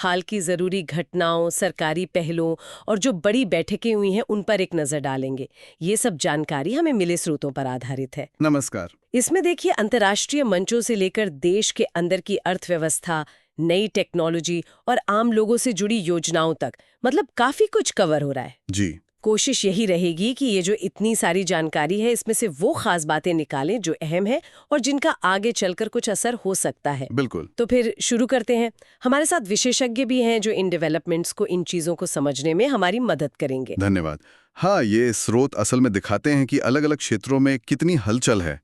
हाल की जरूरी घटनाओं, सरकारी पहलों और जो बड़ी बैठकें हुई हैं उन पर एक नजर डालेंगे। ये सब जानकारी हमें मिले स्रोतों पर आधारित है। नमस्कार। इसमें देखिए, अंतर्राष्ट्रीय मंचों से लेकर देश के अंदर की अर्थव्यवस्था, नई टेक्नोलॉजी और आम लोगों से जुड़ी योजनाओं तक, मतलब काफी कुछ कवर हो रहा है। जी। कोशिश यही रहेगी कि ये जो इतनी सारी जानकारी है, इसमें से वो खास बातें निकालें जो अहम है और जिनका आगे चलकर कुछ असर हो सकता है। बिल्कुल। तो फिर शुरू करते हैं। हमारे साथ विशेषज्ञ भी हैं जो इन डेवलपमेंट्स को, इन चीजों को समझने में हमारी मदद करेंगे। धन्यवाद। हाँ, ये स्रोत असल में दिखाते हैं कि अलग अलग क्षेत्रों में कितनी हलचल है।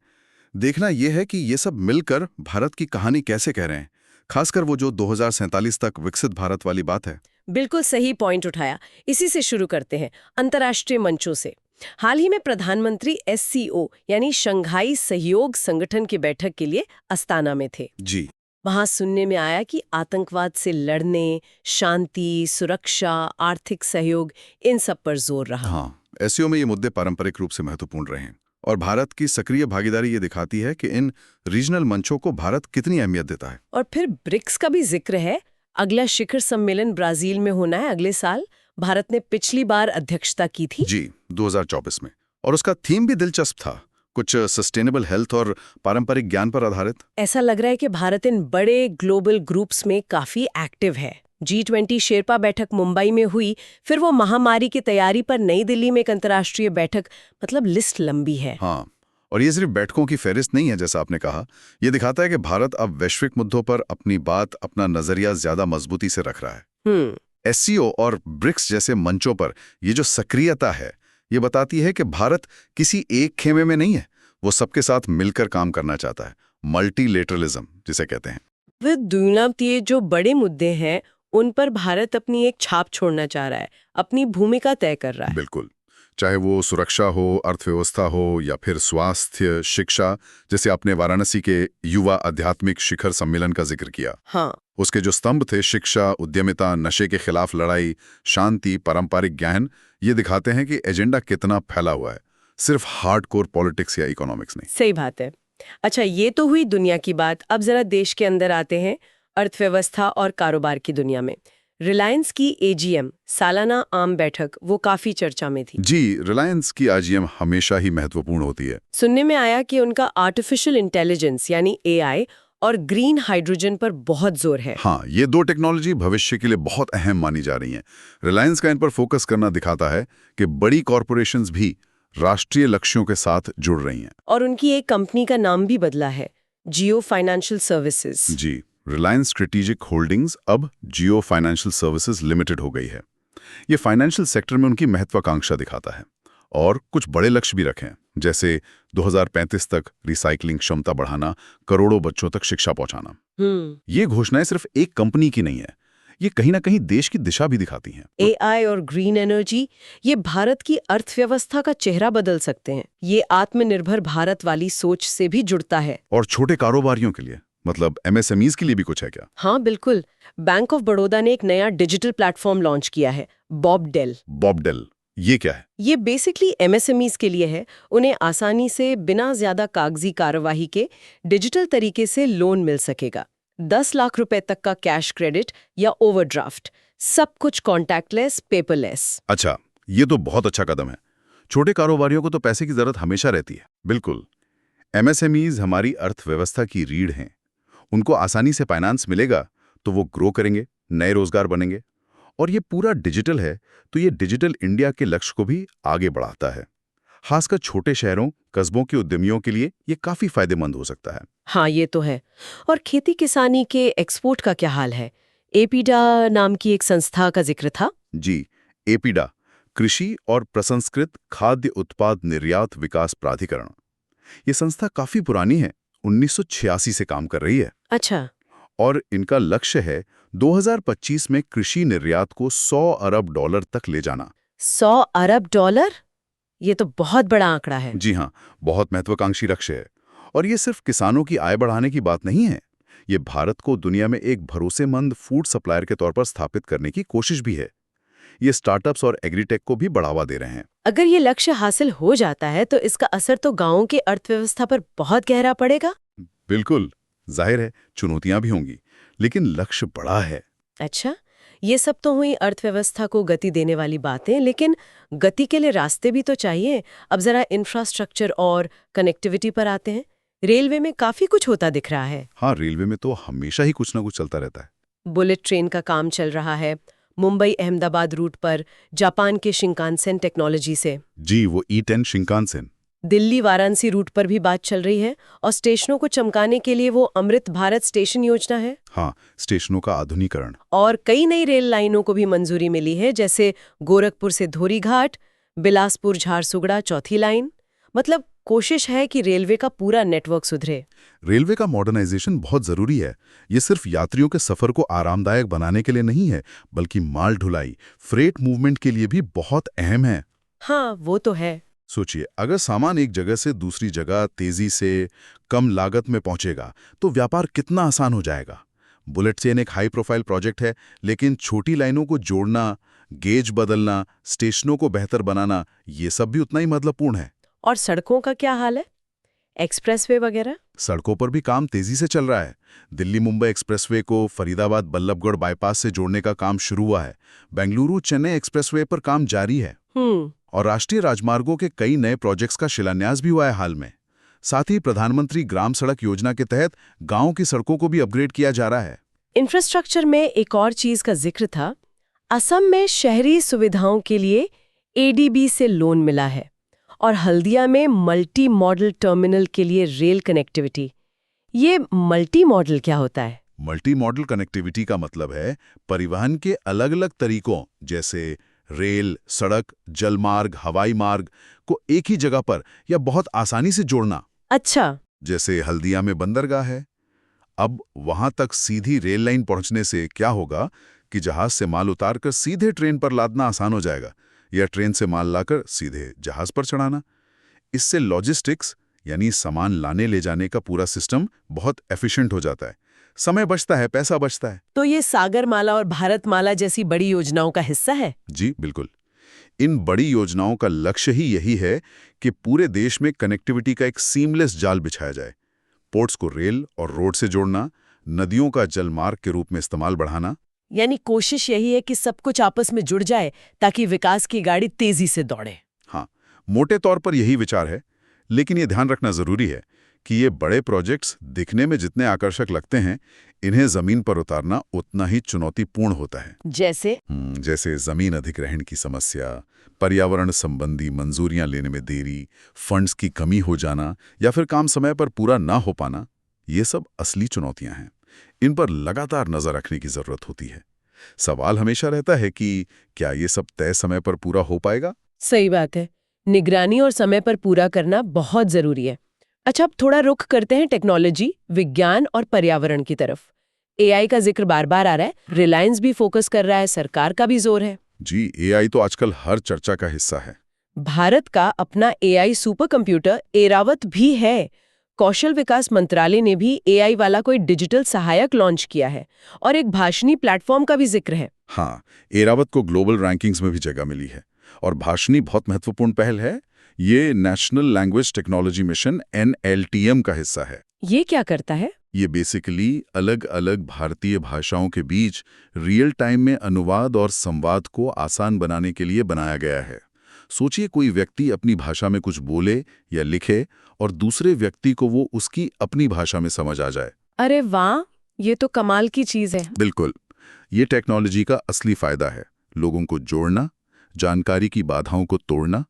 देखना यह है कि ये सब मिलकर भारत की कहानी कैसे कह रहे हैं, खासकर वो जो 2047 तक विकसित भारत वाली बात है। बिल्कुल सही पॉइंट उठाया। इसी से शुरू करते हैं, अंतर्राष्ट्रीय मंचों से। हाल ही में प्रधानमंत्री SCO यानी शंघाई सहयोग संगठन की बैठक के लिए अस्ताना में थे। जी। वहां सुनने में आया कि आतंकवाद से लड़ने, शांति, सुरक्षा, आर्थिक सहयोग, इन सब पर जोर रहा। हाँ, एससीओ में ये मुद्दे पारंपरिक रूप से महत्वपूर्ण रहे हैं और भारत की सक्रिय भागीदारी ये दिखाती है कि इन रीजनल मंचों को भारत कितनी अहमियत देता है। और फिर ब्रिक्स का भी जिक्र है। अगला शिखर सम्मेलन ब्राजील में होना है अगले साल। भारत ने पिछली बार अध्यक्षता की थी। जी, 2024 में। और उसका थीम भी दिलचस्प था, कुछ सस्टेनेबल हेल्थ और पारंपरिक ज्ञान पर आधारित। ऐसा लग रहा है कि भारत इन बड़े ग्लोबल ग्रुप्स में काफी एक्टिव है। G20 शेरपा बैठक मुंबई में हुई, फिर वो महामारी की तैयारी पर नई दिल्ली में एक अंतर्राष्ट्रीय बैठक, मतलब लिस्ट लंबी है। हाँ, और ये सिर्फ बैठकों की फहरिस्त नहीं है, जैसा आपने कहा। ये दिखाता है कि भारत अब वैश्विक मुद्दों पर अपनी बात, अपना नजरिया ज्यादा मजबूती से रख रहा है। एससीओ और ब्रिक्स जैसे मंचों पर ये जो सक्रियता है, ये बताती है कि भारत किसी एक खेमे में नहीं है, वो सबके साथ मिलकर काम करना चाहता है। मल्टीलेटरलिज्म जिसे कहते हैं। वे द्विनात्वीय जो बड़े मुद्दे हैं, उन पर भारत अपनी एक छाप छोड़ना चाह रहा है, अपनी भूमिका तय कर रहा है। बिल्कुल। चाहे वो सुरक्षा हो, अर्थव्यवस्था हो या फिर स्वास्थ्य, शिक्षा, जैसे आपने वाराणसी के युवा आध्यात्मिक शिखर सम्मेलन का जिक्र किया। हाँ, उसके जो स्तंभ थे, शिक्षा, उद्यमिता, नशे के खिलाफ लड़ाई, शांति, पारंपरिक ज्ञान, ये दिखाते हैं कि एजेंडा कितना फैला हुआ है, सिर्फ हार्डकोर पॉलिटिक्स या इकोनॉमिक्स नहीं। सही बात है। अच्छा, ये तो हुई दुनिया की बात। अब जरा देश के अंदर आते हैं, अर्थव्यवस्था और कारोबार की दुनिया में। रिलायंस की AGM सालाना आम बैठक, वो काफी चर्चा में थी। जी, रिलायंस की AGM हमेशा ही महत्वपूर्ण होती है। सुनने में आया कि उनका आर्टिफिशियल इंटेलिजेंस यानी AI और ग्रीन हाइड्रोजन पर बहुत जोर है। हाँ, ये दो टेक्नोलॉजी भविष्य के लिए बहुत अहम मानी जा रही हैं। रिलायंस का इन पर फोकस करना दिखाता है कि बड़ी कॉरपोरेशंस भी राष्ट्रीय लक्ष्यों के साथ जुड़ रही हैं। और उनकी एक कंपनी का नाम भी बदला है, जियो फाइनेंशियल सर्विसेज। जी, रिलायंस स्ट्रेटेजिक होल्डिंग्स अब जियो फाइनेंशियल सर्विसेज लिमिटेड हो गई है। ये फाइनेंशियल सेक्टर में उनकी महत्वाकांक्षा दिखाता है और कुछ बड़े लक्ष्य भी रखे हैं, जैसे 2035 तक रिसाइकलिंग क्षमता बढ़ाना, करोड़ों बच्चों तक शिक्षा पहुंचाना। ये घोषणाएं सिर्फ एक कंपनी की नहीं है, ये कहीं ना कहीं देश की दिशा भी दिखाती हैं। AI और ग्रीन एनर्जी, ये भारत की अर्थव्यवस्था का चेहरा बदल सकते हैं। ये आत्मनिर्भर भारत वाली सोच से भी जुड़ता है। और छोटे कारोबारियों के लिए, मतलब MSMEs के लिए भी कुछ है क्या? हाँ बिल्कुल। बैंक ऑफ बड़ौदा ने एक नया डिजिटल प्लेटफॉर्म लॉन्च किया है, बॉबडेल। बॉबडेल, ये क्या है? ये बेसिकली MSMEs के लिए है। उन्हें आसानी से, बिना ज्यादा कागजी कार्यवाही के, डिजिटल तरीके से लोन मिल सकेगा। 10 लाख रुपए तक का कैश क्रेडिट या ओवरड्राफ्ट, सब कुछ कॉन्टैक्टलेस, पेपरलेस। अच्छा, ये तो बहुत अच्छा कदम है। छोटे कारोबारियों को तो पैसे की जरूरत हमेशा रहती है। बिल्कुल। MSMEs हमारी अर्थव्यवस्था की रीढ़ हैं। उनको आसानी से फाइनेंस मिलेगा तो वो ग्रो करेंगे, नए रोजगार बनेंगे। और ये पूरा डिजिटल है, तो ये डिजिटल इंडिया के लक्ष्य को भी आगे बढ़ाता है। खासकर छोटे शहरों, कस्बों के उद्यमियों के लिए ये काफी फायदेमंद हो सकता है। हाँ, ये तो है। और खेती किसानी के एक्सपोर्ट का क्या हाल है? एपीडा नाम की एक संस्था का जिक्र था। जी, एपीडा, कृषि और प्रसंस्कृत खाद्य उत्पाद निर्यात विकास प्राधिकरण। ये संस्था काफी पुरानी है, 1986 से काम कर रही है। अच्छा। और इनका लक्ष्य है 2025 में कृषि निर्यात को $100 अरब तक ले जाना। $100 अरब? ये तो बहुत बड़ा आंकड़ा है। जी हाँ, बहुत महत्वाकांक्षी लक्ष्य है। और ये सिर्फ किसानों की आय बढ़ाने की बात नहीं है, ये भारत को दुनिया में एक भरोसेमंद फूड सप्लायर के तौर पर स्थापित करने की कोशिश भी है। ये स्टार्टअप्स और एग्रीटेक को भी बढ़ावा दे रहे हैं। अगर ये लक्ष्य हासिल हो जाता है तो इसका असर तो गांवों की अर्थव्यवस्था पर बहुत गहरा पड़ेगा। बिल्कुल, जाहिर है चुनौतियां भी होंगी, लेकिन लक्ष्य बड़ा है। अच्छा, ये सब तो हुई अर्थव्यवस्था को गति देने वाली बातें, लेकिन गति के लिए रास्ते भी तो चाहिए। अब जरा इंफ्रास्ट्रक्चर और कनेक्टिविटी पर आते हैं। रेलवे में काफी कुछ होता दिख रहा है। हाँ, रेलवे में तो हमेशा ही कुछ ना कुछ चलता रहता है। बुलेट ट्रेन का काम चल रहा है मुंबई अहमदाबाद रूट पर जापान के शिंकानसेन टेक्नोलॉजी से। जी, वो E10 Shinkansen. Delhi Varanasi root पर भी बात चल रही है और स्टेशनों को चमकाने के लिए वो अमृत भारत स्टेशन योजना है। हाँ, स्टेशनों का आधुनिकरण। और कई नई रेल लाइनों को भी मंजूरी मिली है, जैसे गोरखपुर से धोरीघाट, बिलासपुर झारसुगड़ा चौथी लाइन। मतलब कोशिश है कि रेलवे का पूरा नेटवर्क सुधरे। रेलवे का मॉडर्नाइजेशन बहुत जरूरी है। ये सिर्फ यात्रियों के सफर को आरामदायक बनाने के लिए नहीं है, बल्कि माल ढुलाई, फ्रेट मूवमेंट के लिए भी बहुत अहम है। हाँ, वो तो है। सोचिए, अगर सामान एक जगह से दूसरी जगह तेजी से, कम लागत में पहुंचेगा, तो व्यापार कितना आसान हो जाएगा। बुलेट ट्रेन एक हाई प्रोफाइल प्रोजेक्ट है, लेकिन छोटी लाइनों को जोड़ना, गेज बदलना, स्टेशनों को बेहतर बनाना, ये सब भी उतना ही महत्वपूर्ण है। और सड़कों का क्या हाल है? एक्सप्रेसवे वगैरह? सड़कों पर भी काम तेजी से चल रहा है। दिल्ली मुंबई एक्सप्रेसवे को फरीदाबाद बल्लभगढ़ बाईपास से जोड़ने का काम शुरू हुआ है। बेंगलुरु चेन्नई एक्सप्रेसवे पर काम जारी है। और राष्ट्रीय राजमार्गों के कई नए प्रोजेक्ट्स का शिलान्यास भी हुआ है हाल में। साथ ही प्रधानमंत्री ग्राम सड़क योजना के तहत गांव की सड़कों को भी अपग्रेड किया जा रहा है। इंफ्रास्ट्रक्चर में एक और चीज का जिक्र था। असम में शहरी सुविधाओं के लिए ADB से लोन मिला है और हल्दिया में मल्टी मॉडल टर्मिनल के लिए रेल कनेक्टिविटी। ये मल्टी मॉडल क्या होता है? मल्टी मॉडल कनेक्टिविटी का मतलब है परिवहन के अलग-अलग तरीकों, जैसे रेल, सड़क, जलमार्ग, हवाई मार्ग को एक ही जगह पर या बहुत आसानी से जोड़ना। अच्छा। जैसे हल्दिया में बंदरगाह है, अब वहां तक सीधी रेल लाइन पहुंचने से क्या होगा कि जहाज से माल उतारकर सीधे ट्रेन पर लादना आसान हो जाएगा, या ट्रेन से माल लाकर सीधे जहाज पर चढ़ाना। इससे लॉजिस्टिक्स यानी सामान लाने ले जाने का पूरा सिस्टम बहुत एफिशिएंट हो जाता है। समय बचता है, पैसा बचता है। तो ये सागरमाला और भारतमाला जैसी बड़ी योजनाओं का हिस्सा है? जी बिल्कुल। इन बड़ी योजनाओं का लक्ष्य ही यही है कि पूरे देश में कनेक्टिविटी का एक सीमलेस जाल बिछाया जाए। पोर्ट्स को रेल और रोड से जोड़ना, नदियों का जलमार्ग के रूप में इस्तेमाल बढ़ाना। यानी कोशिश यही है कि सब कुछ आपस में जुड़ जाए ताकि विकास की गाड़ी तेजी से दौड़े। हाँ, मोटे तौर पर यही विचार है, लेकिन ये ध्यान रखना जरूरी है कि ये बड़े प्रोजेक्ट्स दिखने में जितने आकर्षक लगते हैं, इन्हें जमीन पर उतारना उतना ही चुनौतीपूर्ण होता है। जैसे जमीन अधिग्रहण की समस्या, पर्यावरण संबंधी मंजूरियां लेने में देरी, फंड्स की कमी हो जाना या फिर काम समय पर पूरा ना हो पाना, ये सब असली चुनौतियां हैं। इन पर लगातार नजर रखने की जरूरत होती है। सवाल हमेशा रहता है कि क्या ये सब तय समय पर पूरा हो पाएगा? सही बात है। निगरानी और समय पर पूरा करना बहुत जरूरी है। अच्छा, अब थोड़ा रुख करते हैं टेक्नोलॉजी, विज्ञान और पर्यावरण की तरफ। AI का जिक्र बार बार आ रहा है, रिलायंस भी फोकस कर रहा है, सरकार का भी जोर है। जी, AI तो आजकल हर चर्चा का हिस्सा है। भारत का अपना AI सुपर कंप्यूटर एरावत भी है। कौशल विकास मंत्रालय ने भी AI वाला कोई डिजिटल सहायक लॉन्च किया है और एक भाषणी प्लेटफॉर्म का भी जिक्र है। हाँ, एरावत को ग्लोबल रैंकिंग्स में भी जगह मिली है और भाषणी बहुत महत्वपूर्ण पहल है। ये national language technology mission NLTM का हिस्सा है। ये क्या करता है? ये बेसिकली अलग अलग भारतीय भाषाओं के बीच रियल टाइम में अनुवाद और संवाद को आसान बनाने के लिए बनाया गया है। सोचिए, कोई व्यक्ति अपनी भाषा में कुछ बोले या लिखे और दूसरे व्यक्ति को वो उसकी अपनी भाषा में समझ आ जाए। अरे वाह, ये तो कमाल की चीज है। बिल्कुल, ये टेक्नोलॉजी का असली फायदा है। लोगों को जोड़ना, जानकारी की बाधाओं को तोड़ना।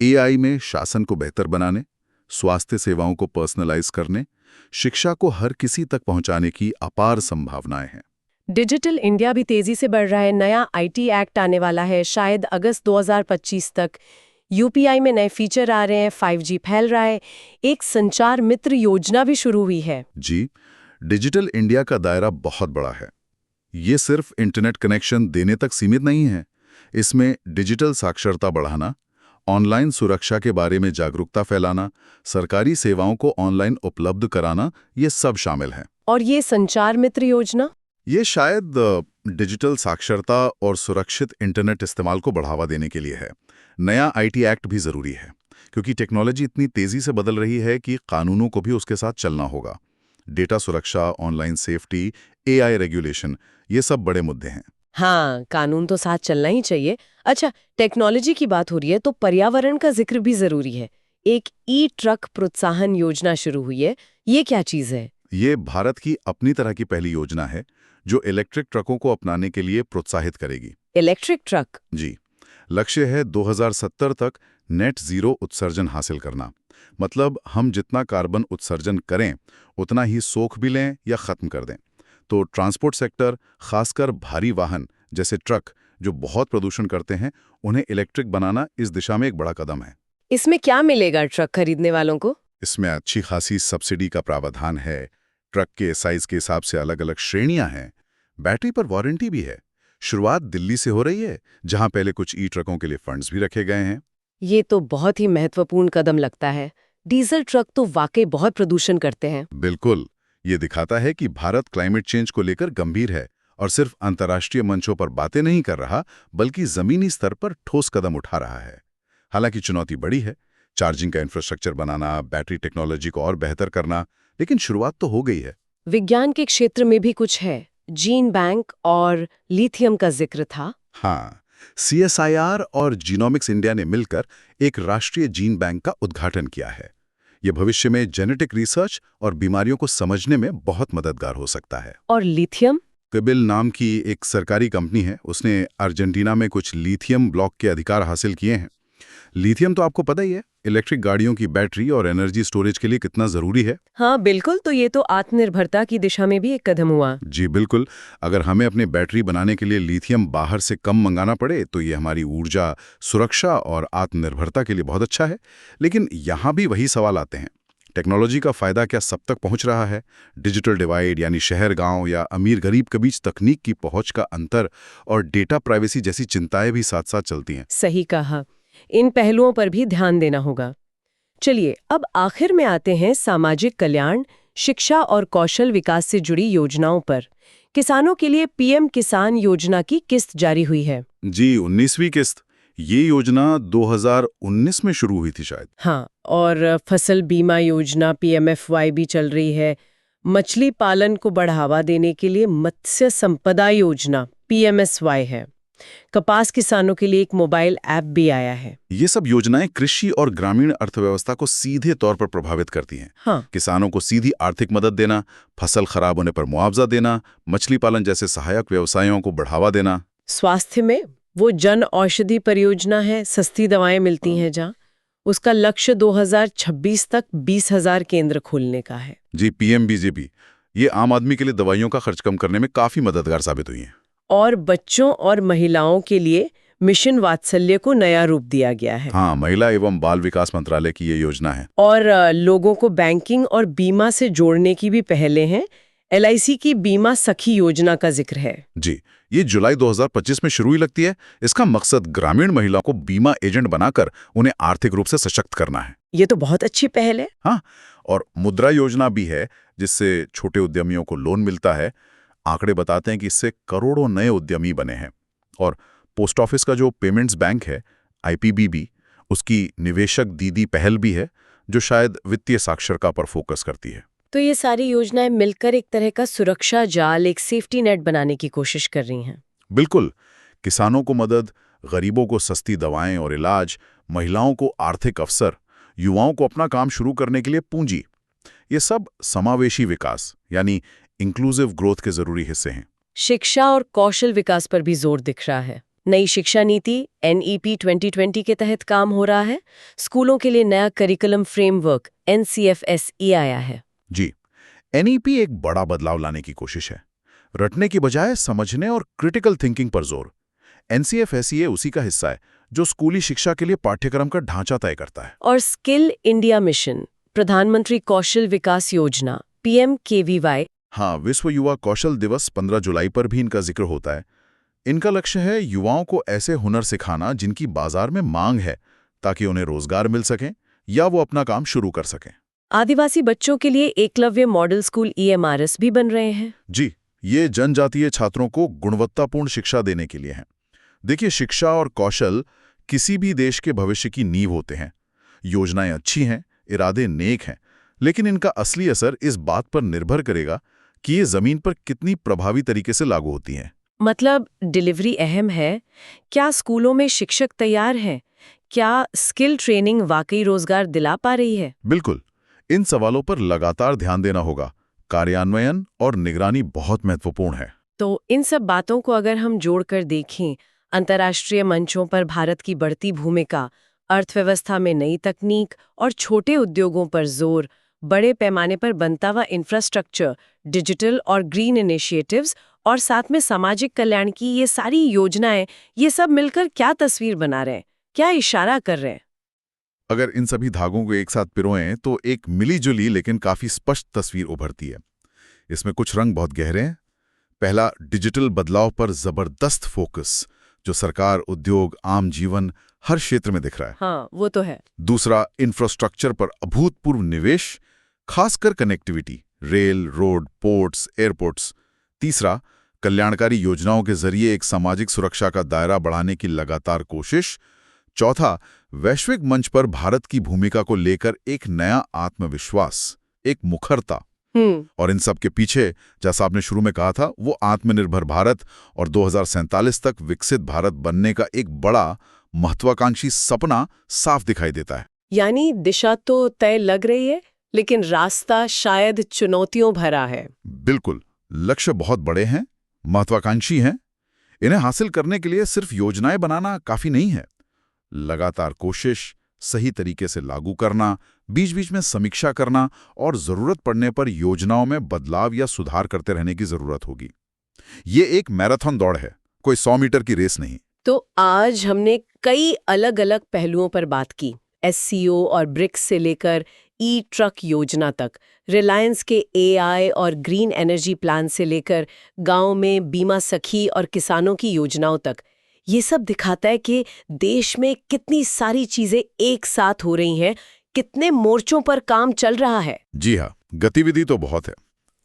AI में शासन को बेहतर बनाने, स्वास्थ्य सेवाओं को पर्सनलाइज करने, शिक्षा को हर किसी तक पहुंचाने की अपार संभावनाएं हैं। डिजिटल इंडिया भी तेजी से बढ़ रहा है। नया IT एक्ट आने वाला है, शायद अगस्त 2025 तक। UPI में नए फीचर आ रहे हैं, 5G फैल रहा है, एक संचार मित्र योजना भी शुरू हुई है। जी, डिजिटल इंडिया का दायरा बहुत बड़ा है। ये सिर्फ इंटरनेट कनेक्शन देने तक सीमित नहीं है। इसमें डिजिटल साक्षरता बढ़ाना, ऑनलाइन सुरक्षा के बारे में जागरूकता फैलाना, सरकारी सेवाओं को ऑनलाइन उपलब्ध कराना, ये सब शामिल है। और ये संचार मित्र योजना? ये शायद डिजिटल साक्षरता और सुरक्षित इंटरनेट इस्तेमाल को बढ़ावा देने के लिए है। नया IT एक्ट भी जरूरी है, क्योंकि टेक्नोलॉजी इतनी तेजी से बदल रही है कि कानूनों को भी उसके साथ चलना होगा। डेटा सुरक्षा, ऑनलाइन सेफ्टी, एआई रेगुलेशन, ये सब बड़े मुद्दे हैं। हाँ, कानून तो साथ चलना ही चाहिए। अच्छा, टेक्नोलॉजी की बात हो रही है तो पर्यावरण का जिक्र भी जरूरी है। एक ई ट्रक प्रोत्साहन योजना शुरू हुई है, ये क्या चीज है? ये भारत की अपनी तरह की पहली योजना है जो इलेक्ट्रिक ट्रकों को अपनाने के लिए प्रोत्साहित करेगी। Electric truck? जी, लक्ष्य है 2070 तक नेट जीरो उत्सर्जन हासिल करना। मतलब हम जितना कार्बन उत्सर्जन करें उतना ही सोख भी लें या खत्म कर दें। तो ट्रांसपोर्ट सेक्टर, खासकर भारी वाहन जैसे ट्रक जो बहुत प्रदूषण करते हैं, उन्हें इलेक्ट्रिक बनाना इस दिशा में एक बड़ा कदम है। इसमें क्या मिलेगा ट्रक खरीदने वालों को? इसमें अच्छी खासी सब्सिडी का प्रावधान है। ट्रक के साइज के हिसाब से अलग अलग श्रेणियां हैं। बैटरी पर वारंटी भी है। शुरुआत दिल्ली से हो रही है, जहां पहले कुछ ई ट्रकों के लिए फंड्स भी रखे गए हैं। ये तो बहुत ही महत्वपूर्ण कदम लगता है। डीजल ट्रक तो वाकई बहुत प्रदूषण करते हैं। बिल्कुल, ये दिखाता है कि भारत क्लाइमेट चेंज को लेकर गंभीर है और सिर्फ अंतर्राष्ट्रीय मंचों पर बातें नहीं कर रहा, बल्कि जमीनी स्तर पर ठोस कदम उठा रहा है। हालांकि चुनौती बड़ी है, चार्जिंग का इंफ्रास्ट्रक्चर बनाना, बैटरी टेक्नोलॉजी को और बेहतर करना, लेकिन शुरुआत तो हो गई है। विज्ञान के क्षेत्र में भी कुछ है। जीन बैंक और लिथियम का जिक्र था। हाँ, CSIR और जीनोमिक्स इंडिया ने मिलकर एक राष्ट्रीय जीन बैंक का उद्घाटन किया है। ये भविष्य में जेनेटिक रिसर्च और बीमारियों को समझने में बहुत मददगार हो सकता है। और लिथियम? क्विबिल नाम की एक सरकारी कंपनी है, उसने अर्जेंटीना में कुछ लिथियम ब्लॉक के अधिकार हासिल किए हैं। लिथियम तो आपको पता ही है, इलेक्ट्रिक गाड़ियों की बैटरी और एनर्जी स्टोरेज के लिए कितना जरूरी है। हाँ बिल्कुल, तो ये तो आत्मनिर्भरता की दिशा में भी एक कदम हुआ। जी बिल्कुल, अगर हमें अपनी बैटरी बनाने के लिए लिथियम बाहर से कम मंगाना पड़े तो ये हमारी ऊर्जा, सुरक्षा और आत्मनिर्भरता के लिए बहुत अच्छा है। लेकिन यहाँ भी वही सवाल आते हैं, टेक्नोलॉजी का फायदा क्या सब तक पहुँच रहा है? डिजिटल डिवाइड यानी शहर गांव या अमीर गरीब के बीच तकनीक की पहुँच का अंतर और डेटा प्राइवेसी जैसी चिंताएं भी साथ साथ चलती हैं। सही कहा, इन पहलुओं पर भी ध्यान देना होगा। चलिए अब आखिर में आते हैं सामाजिक कल्याण, शिक्षा और कौशल विकास से जुड़ी योजनाओं पर। किसानों के लिए पीएम किसान योजना की किस्त जारी हुई है। जी, 19वीं किस्त। ये योजना 2019 में शुरू हुई थी शायद। हाँ, और फसल बीमा योजना PMFY भी चल रही है। मछली पालन को बढ़ावा देने के लिए मत्स्य संपदा योजना PMSY है। कपास किसानों के लिए एक मोबाइल ऐप भी आया है। ये सब योजनाएं कृषि और ग्रामीण अर्थव्यवस्था को सीधे तौर पर प्रभावित करती हैं। हाँ। किसानों को सीधी आर्थिक मदद देना, फसल खराब होने पर मुआवजा देना, मछली पालन जैसे सहायक व्यवसायों को बढ़ावा देना। स्वास्थ्य में वो जन औषधि परियोजना है, सस्ती दवाएं मिलती हैं जहाँ, उसका लक्ष्य 2026 तक 20,000 केंद्र खोलने का है। जी, PMBJP ये आम आदमी के लिए दवाइयों का खर्च कम करने में काफी मददगार साबित हुई है। और बच्चों और महिलाओं के लिए मिशन वात्सल्य को नया रूप दिया गया है। हाँ, महिला एवं बाल विकास मंत्रालय की ये योजना है। और लोगों को बैंकिंग और बीमा से जोड़ने की भी पहलें हैं। LIC की बीमा सखी योजना का जिक्र है। जी, ये जुलाई 2025 में शुरू ही लगती है। इसका मकसद ग्रामीण महिलाओं को बीमा एजेंट बनाकर उन्हें आर्थिक रूप से सशक्त करना है। ये तो बहुत अच्छी पहल है। हाँ, और मुद्रा योजना भी है जिससे छोटे उद्यमियों को लोन मिलता है। आंकड़े बताते हैं कि इससे करोड़ों नए उद्यमी बने हैं। और पोस्ट ऑफिस का जो पेमेंट्स बैंक है IPBB, उसकी निवेशक दीदी पहल भी है जो शायद वित्तीय साक्षरता पर फोकस करती है। तो ये सारी योजनाएं मिलकर एक तरह का सुरक्षा जाल, एक सेफ्टी नेट बनाने की कोशिश कर रही हैं। बिल्कुल, किसानों को मदद, गरीबों को सस्ती दवाएं और इलाज, महिलाओं को आर्थिक अवसर, युवाओं को अपना काम शुरू करने के लिए पूंजी, ये सब समावेशी विकास यानी इंक्लूसिव ग्रोथ के जरूरी हिस्से हैं। शिक्षा और कौशल विकास पर भी जोर दिख रहा है। नई शिक्षा नीति NEP 2020 के तहत काम हो रहा है। स्कूलों के लिए नया करिकुलम फ्रेमवर्क NCFSE आया है। जी, NEP एक बड़ा बदलाव लाने की कोशिश है। रटने की बजाय समझने और क्रिटिकल थिंकिंग पर जोर। NCFSE उसी का हिस्सा है जो स्कूली शिक्षा के लिए पाठ्यक्रम का ढांचा तय करता है। और स्किल इंडिया मिशन, प्रधानमंत्री कौशल विकास योजना PMKVY। हाँ, विश्व युवा कौशल दिवस 15 जुलाई पर भी इनका जिक्र होता है। इनका लक्ष्य है युवाओं को ऐसे हुनर सिखाना जिनकी बाजार में मांग है, ताकि उन्हें रोजगार मिल सके या वो अपना काम शुरू कर सकें। आदिवासी बच्चों के लिए एकलव्य मॉडल स्कूल EMRS भी बन रहे हैं। जी, ये जनजातीय छात्रों को गुणवत्तापूर्ण शिक्षा देने के लिए हैं। देखिए, शिक्षा और कौशल किसी भी देश के भविष्य की नींव होते हैं। योजनाएं अच्छी हैं, इरादे नेक हैं, लेकिन इनका असली असर इस बात पर निर्भर करेगा कि ये जमीन पर कितनी प्रभावी तरीके से लागू होती हैं। मतलब डिलीवरी अहम है। क्या स्कूलों में शिक्षक तैयार हैं? क्या स्किल ट्रेनिंग वाकई रोजगार दिला पा रही है? बिल्कुल, इन सवालों पर लगातार ध्यान देना होगा। कार्यान्वयन और निगरानी बहुत महत्वपूर्ण है। तो इन सब बातों को अगर हम जोड़कर देखें, अंतर्राष्ट्रीय मंचों पर भारत की बढ़ती भूमिका, अर्थव्यवस्था में नई तकनीक और छोटे उद्योगों पर जोर, बड़े पैमाने पर बनता हुआ इंफ्रास्ट्रक्चर, डिजिटल और ग्रीन इनिशिएटिव्स और साथ में सामाजिक कल्याण की ये सारी योजनाएं, ये सब मिलकर क्या तस्वीर बना रहे हैं, क्या इशारा कर रहे हैं? अगर इन सभी धागों को एक साथ पिरोएं तो एक मिलीजुली लेकिन काफी स्पष्ट तस्वीर उभरती है। इसमें कुछ रंग बहुत गहरे हैं। पहला, डिजिटल बदलाव पर जबरदस्त फोकस, जो सरकार, उद्योग, आम जीवन हर क्षेत्र में दिख रहा है। हाँ, वो तो है। दूसरा, इंफ्रास्ट्रक्चर पर अभूतपूर्व निवेश, खासकर connectivity, rail, road, ports, airports. तीसरा, कल्याणकारी योजनाओं के जरिए एक सामाजिक सुरक्षा का दायरा बढ़ाने की लगातार कोशिश। चौथा, वैश्विक मंच पर भारत की भूमिका को लेकर एक नया आत्मविश्वास, एक मुखरता। और इन सब के पीछे, जैसा आपने शुरू में कहा था, वो आत्मनिर्भर भारत और 2047 तक विकसित भारत बनने का एक बड़ा महत्वाकांक्षी सपना साफ दिखाई देता है। यानी दिशा तो तय लग रही है, लेकिन रास्ता शायद चुनौतियों भरा है। बिल्कुल, लक्ष्य बहुत बड़े हैं, महत्वाकांक्षी हैं। इन्हें हासिल करने के लिए सिर्फ योजनाएं बनाना काफी नहीं है। लगातार कोशिश, सही तरीके से लागू करना, बीच बीच में समीक्षा करना और जरूरत पड़ने पर योजनाओं में बदलाव या सुधार करते रहने की जरूरत होगी। ये एक मैराथन दौड़ है, कोई 100 मीटर की रेस नहीं। तो आज हमने कई अलग अलग पहलुओं पर बात की, एससीओ और ब्रिक्स से लेकर ई ट्रक योजना तक, रिलायंस के एआई और ग्रीन एनर्जी प्लान से लेकर गांव में बीमा सखी और किसानों की योजनाओं तक। ये सब दिखाता है कि देश में कितनी सारी चीजें एक साथ हो रही हैं, कितने मोर्चों पर काम चल रहा है। जी हाँ, गतिविधि तो बहुत है।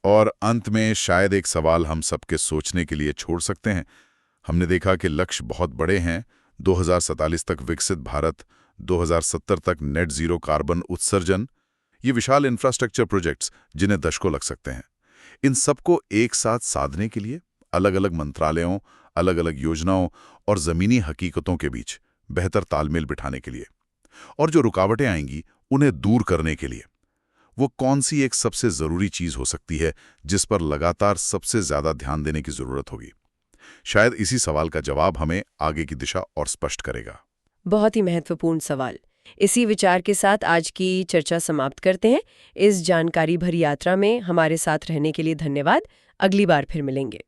और अंत में शायद एक सवाल हम सबके सोचने के लिए छोड़ सकते हैं। हमने देखा कि लक्ष्य बहुत बड़े हैं, 2047 तक विकसित भारत, 2070 तक नेट जीरो कार्बन उत्सर्जन, ये विशाल इंफ्रास्ट्रक्चर प्रोजेक्ट्स जिन्हें दशकों लग सकते हैं। इन सबको एक साथ साधने के लिए अलग अलग मंत्रालयों, अलग अलग योजनाओं और जमीनी हकीकतों के बीच बेहतर तालमेल बिठाने के लिए, और जो रुकावटें आएंगी उन्हें दूर करने के लिए, वो कौन सी एक सबसे जरूरी चीज हो सकती है जिस पर लगातार सबसे ज्यादा ध्यान देने की जरूरत होगी। शायद इसी सवाल का जवाब हमें आगे की दिशा और स्पष्ट करेगा। बहुत ही महत्वपूर्ण सवाल। इसी विचार के साथ आज की चर्चा समाप्त करते हैं। इस जानकारी भरी यात्रा में हमारे साथ रहने के लिए धन्यवाद। अगली बार फिर मिलेंगे।